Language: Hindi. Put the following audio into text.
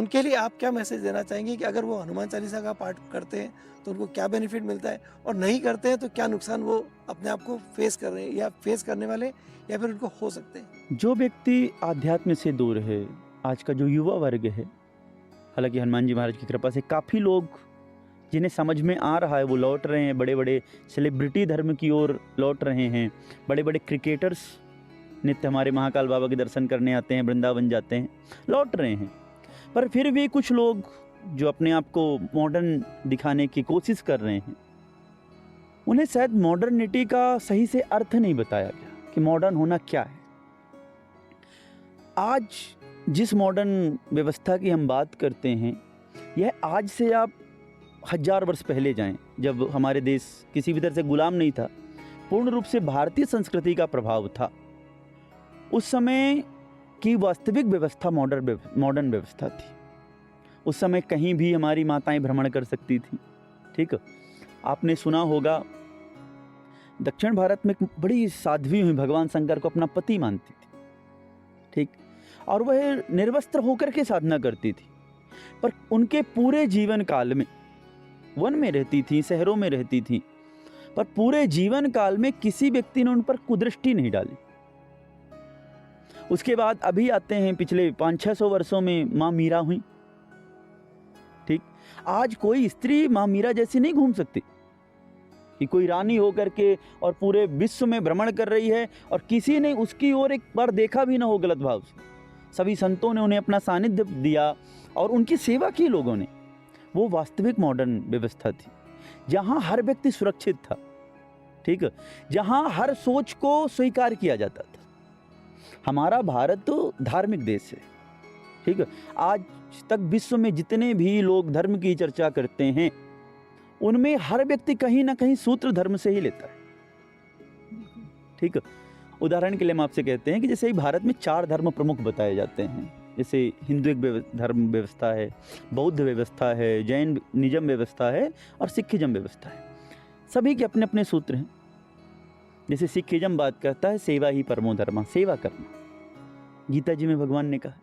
उनके लिए आप क्या मैसेज देना चाहेंगे कि अगर वो हनुमान चालीसा का पाठ करते हैं तो उनको क्या बेनिफिट मिलता है, और नहीं करते हैं तो क्या नुकसान वो अपने आप को फेस कर रहे हैं या फेस करने वाले या फिर उनको हो सकते हैं? जो व्यक्ति आध्यात्म से दूर है, आज का जो युवा वर्ग है, हालांकि हनुमान जी महाराज की कृपा से काफ़ी लोग जिन्हें समझ में आ रहा है वो लौट रहे हैं, बड़े बड़े सेलिब्रिटी धर्म की ओर लौट रहे हैं, बड़े बड़े क्रिकेटर्स नित्य हमारे महाकाल बाबा के दर्शन करने आते हैं, वृंदावन जाते हैं, लौट रहे हैं। पर फिर भी कुछ लोग जो अपने आप को मॉडर्न दिखाने की कोशिश कर रहे हैं, उन्हें शायद मॉडर्निटी का सही से अर्थ नहीं बताया गया कि मॉडर्न होना क्या है। आज जिस मॉडर्न व्यवस्था की हम बात करते हैं, यह आज से आप 1000 वर्ष पहले जाएं, जब हमारे देश किसी भी तरह से गुलाम नहीं था, पूर्ण रूप से भारतीय संस्कृति का प्रभाव था। उस समय की वास्तविक व्यवस्था मॉडर्न व्यवस्था थी। उस समय कहीं भी हमारी माताएं भ्रमण कर सकती थी। ठीक, आपने सुना होगा दक्षिण भारत में एक बड़ी साध्वी हुई भगवान शंकर को अपना पति मानती थी। ठीक, और वह निर्वस्त्र होकर के साधना करती थी, पर उनके पूरे जीवन काल में वन में रहती थी, शहरों में रहती थी, पर पूरे जीवन काल में किसी व्यक्ति ने उन पर कुदृष्टि नहीं डाली। उसके बाद अभी आते हैं पिछले 500-600 वर्षों में माँ मीरा हुई। ठीक, आज कोई स्त्री माँ मीरा जैसी नहीं घूम सकती कि कोई रानी होकर के और पूरे विश्व में भ्रमण कर रही है और किसी ने उसकी ओर एक बार देखा भी ना हो गलत भाव से। सभी संतों ने उन्हें अपना सानिध्य दिया और उनकी सेवा की लोगों ने। वो वास्तविक मॉडर्न व्यवस्था थी, जहाँ हर व्यक्ति सुरक्षित था। ठीक, जहाँ हर सोच को स्वीकार किया जाता था। हमारा भारत तो धार्मिक देश है। ठीक है, आज तक विश्व में जितने भी लोग धर्म की चर्चा करते हैं, उनमें हर व्यक्ति कहीं ना कहीं सूत्र धर्म से ही लेता है। ठीक है, उदाहरण के लिए हम आपसे कहते हैं कि जैसे भारत में 4 धर्म प्रमुख बताए जाते हैं। जैसे हिंदू एक धर्म व्यवस्था है, बौद्ध व्यवस्था है, जैन निजम व्यवस्था है और सिखिज्म व्यवस्था है। सभी के अपने अपने सूत्र हैं। जैसे सिखिज्म बात करता है सेवा ही परमो धर्म, सेवा करना, गीता जी में भगवान ने कहा।